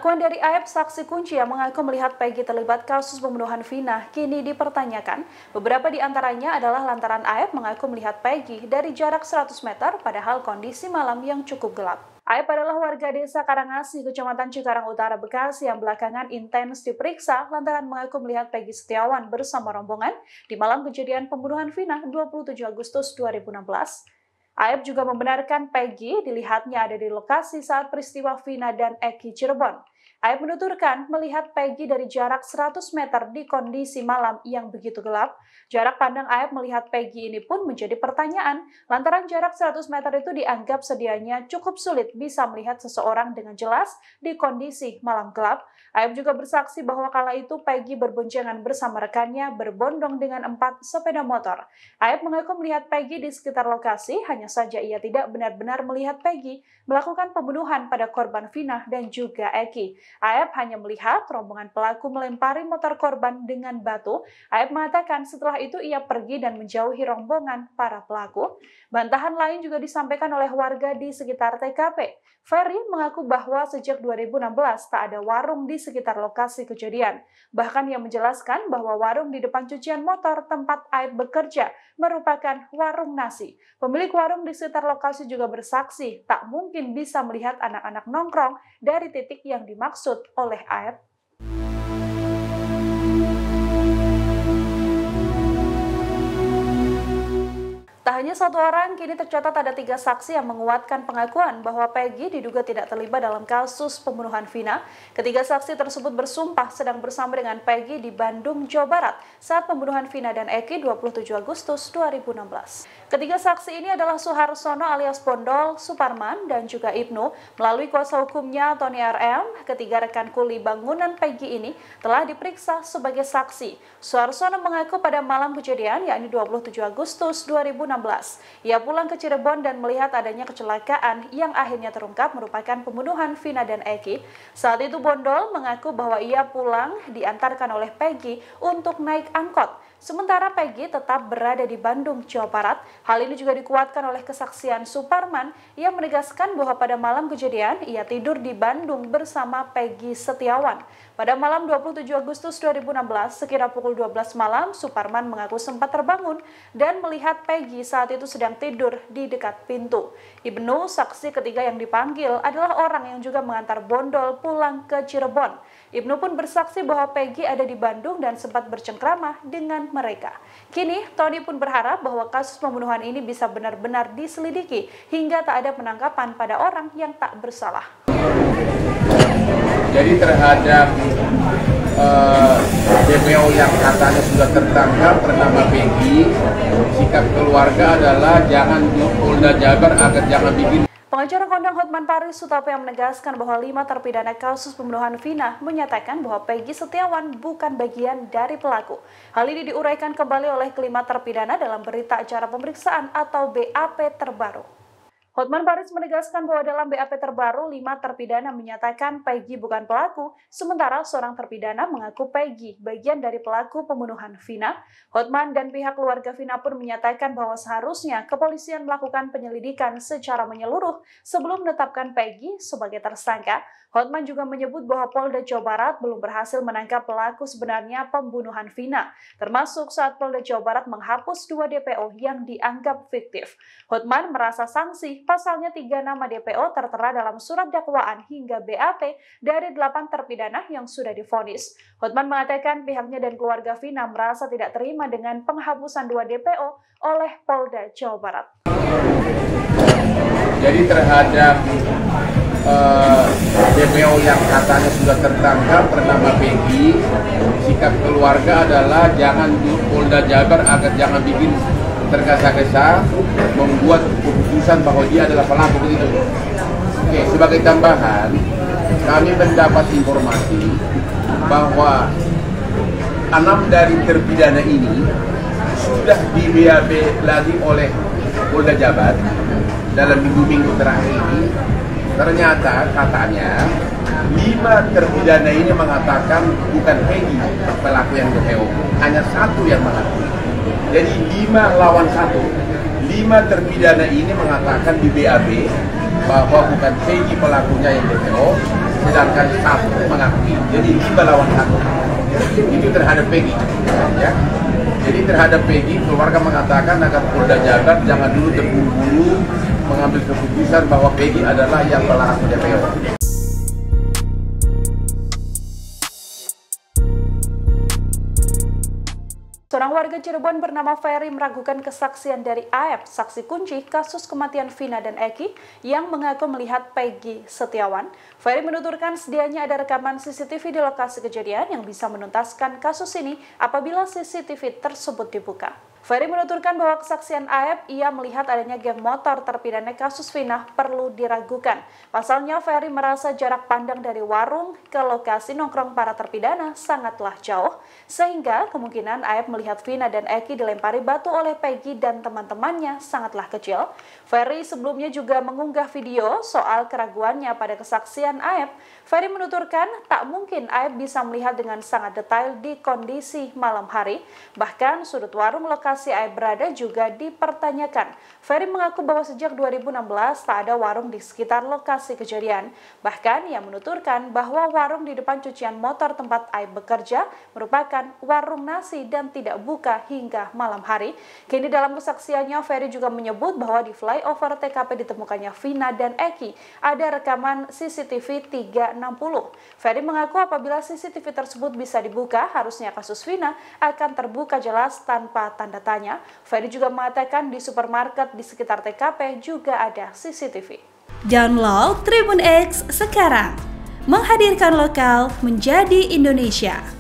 Pengakuan dari Aep, saksi kunci yang mengaku melihat Peggy terlibat kasus pembunuhan Vina, kini dipertanyakan. Beberapa di antaranya adalah lantaran Aep mengaku melihat Peggy dari jarak 100 meter padahal kondisi malam yang cukup gelap. Aep adalah warga desa Karangasih, Kecamatan Cikarang Utara, Bekasi yang belakangan intens diperiksa lantaran mengaku melihat Peggy Setiawan bersama rombongan di malam kejadian pembunuhan Vina 27 Agustus 2016. Aep juga membenarkan Peggy dilihatnya ada di lokasi saat peristiwa Vina dan Eki Cirebon. Aep menuturkan melihat Peggy dari jarak 100 meter di kondisi malam yang begitu gelap. Jarak pandang Aep melihat Peggy ini pun menjadi pertanyaan, lantaran jarak 100 meter itu dianggap sedianya cukup sulit bisa melihat seseorang dengan jelas di kondisi malam gelap. Aep juga bersaksi bahwa kala itu Peggy berboncengan bersama rekannya berbondong dengan 4 sepeda motor. Aep mengaku melihat Peggy di sekitar lokasi, hanya saja ia tidak benar-benar melihat Peggy melakukan pembunuhan pada korban Vina dan juga Eki. Aep hanya melihat rombongan pelaku melempari motor korban dengan batu. Aep mengatakan setelah itu ia pergi dan menjauhi rombongan para pelaku. Bantahan lain juga disampaikan oleh warga di sekitar TKP. Ferry mengaku bahwa sejak 2016 tak ada warung di sekitar lokasi kejadian. Bahkan ia menjelaskan bahwa warung di depan cucian motor tempat Aep bekerja merupakan warung nasi. Pemilik warung di sekitar lokasi juga bersaksi tak mungkin bisa melihat anak-anak nongkrong dari titik yang dimaksud oleh Aep. Tak hanya satu orang, kini tercatat ada 3 saksi yang menguatkan pengakuan bahwa Peggy diduga tidak terlibat dalam kasus pembunuhan Vina. Ketiga saksi tersebut bersumpah sedang bersama dengan Peggy di Bandung, Jawa Barat saat pembunuhan Vina dan Eki 27 Agustus 2016. Ketiga saksi ini adalah Suharsono alias Bondol, Suparman, dan juga Ibnu. Melalui kuasa hukumnya Tony RM, ketiga rekan kuli bangunan Peggy ini telah diperiksa sebagai saksi. Suharsono mengaku pada malam kejadian, yakni 27 Agustus 2016, ia pulang ke Cirebon dan melihat adanya kecelakaan yang akhirnya terungkap merupakan pembunuhan Vina dan Eki. Saat itu Bondol mengaku bahwa ia pulang diantarkan oleh Peggy untuk naik angkot. Sementara Peggy tetap berada di Bandung, Jawa Barat. Hal ini juga dikuatkan oleh kesaksian Suparman yang menegaskan bahwa pada malam kejadian ia tidur di Bandung bersama Peggy Setiawan. Pada malam 27 Agustus 2016, sekira pukul 12 malam, Suparman mengaku sempat terbangun dan melihat Peggy saat itu sedang tidur di dekat pintu. Ibnu, saksi ketiga yang dipanggil, adalah orang yang juga mengantar Bondol pulang ke Cirebon. Ibnu pun bersaksi bahwa Peggy ada di Bandung dan sempat bercengkrama dengan mereka. Kini, Tony pun berharap bahwa kasus pembunuhan ini bisa benar-benar diselidiki hingga tak ada penangkapan pada orang yang tak bersalah. Jadi terhadap DPO yang katanya sudah tertangkap bernama Peggy, sikap keluarga adalah jangan di Polda Jabar agar jangan bikin. Pengacara kondang Hotman Paris Sutapa yang menegaskan bahwa 5 terpidana kasus pembunuhan Vina menyatakan bahwa Peggy Setiawan bukan bagian dari pelaku. Hal ini diuraikan kembali oleh kelima terpidana dalam berita acara pemeriksaan atau BAP terbaru. Hotman Paris menegaskan bahwa dalam BAP terbaru, 5 terpidana menyatakan Peggy bukan pelaku, sementara seorang terpidana mengaku Peggy bagian dari pelaku pembunuhan Vina. Hotman dan pihak keluarga Vina pun menyatakan bahwa seharusnya kepolisian melakukan penyelidikan secara menyeluruh sebelum menetapkan Peggy sebagai tersangka. Hotman juga menyebut bahwa Polda Jawa Barat belum berhasil menangkap pelaku sebenarnya pembunuhan Vina, termasuk saat Polda Jawa Barat menghapus 2 DPO yang dianggap fiktif. Hotman merasa sanksi pasalnya 3 nama DPO tertera dalam surat dakwaan hingga BAP dari 8 terpidana yang sudah divonis. Hotman mengatakan pihaknya dan keluarga Vina merasa tidak terima dengan penghapusan 2 DPO oleh Polda Jawa Barat. Jadi terhadap DPO yang katanya sudah tertangkap bernama Peggy, sikap keluarga adalah jangan di Polda Jabar agar jangan bikin tergesa-gesa membuat keputusan bahwa dia adalah pelaku begitu. Oke, sebagai tambahan, kami mendapat informasi bahwa 6 dari terpidana ini sudah di BAP lagi oleh Polda Jabar dalam minggu-minggu terakhir ini. Ternyata katanya 5 terpidana ini mengatakan bukan Peggy pelaku yang DPO, hanya 1 yang mengaku. Jadi 5 lawan 1. 5 terpidana ini mengatakan di BAP bahwa bukan Peggy pelakunya yang DPO, sedangkan satu mengakui. Jadi ini lawan satu. Itu terhadap Peggy, ya. Jadi terhadap Peggy, keluarga mengatakan agar Polda Jabar jangan dulu terburu-buru mengambil keputusan bahwa Peggy adalah yang pelaku DPO. Seorang warga Cirebon bernama Ferry meragukan kesaksian dari Aep, saksi kunci kasus kematian Vina dan Eki yang mengaku melihat Peggy Setiawan. Ferry menuturkan sedianya ada rekaman CCTV di lokasi kejadian yang bisa menuntaskan kasus ini apabila CCTV tersebut dibuka. Ferry menuturkan bahwa kesaksian Aep ia melihat adanya geng motor terpidana kasus Vina perlu diragukan. Pasalnya Ferry merasa jarak pandang dari warung ke lokasi nongkrong para terpidana sangatlah jauh, sehingga kemungkinan Aep melihat Vina dan Eki dilempari batu oleh Peggy dan teman-temannya sangatlah kecil. Ferry sebelumnya juga mengunggah video soal keraguannya pada kesaksian Aep. Ferry menuturkan tak mungkin Aep bisa melihat dengan sangat detail di kondisi malam hari, bahkan sudut warung lokasi Aep berada juga dipertanyakan. Ferry mengaku bahwa sejak 2016 tak ada warung di sekitar lokasi kejadian. Bahkan ia menuturkan bahwa warung di depan cucian motor tempat Aep bekerja merupakan warung nasi dan tidak buka hingga malam hari. Kini dalam kesaksiannya Ferry juga menyebut bahwa di flyover TKP ditemukannya Vina dan Eki ada rekaman CCTV 360. Ferry mengaku apabila CCTV tersebut bisa dibuka, harusnya kasus Vina akan terbuka jelas tanpa tanda tanya. Ferry juga mengatakan di supermarket di sekitar TKP juga ada CCTV. Download Tribun X sekarang, menghadirkan lokal menjadi Indonesia.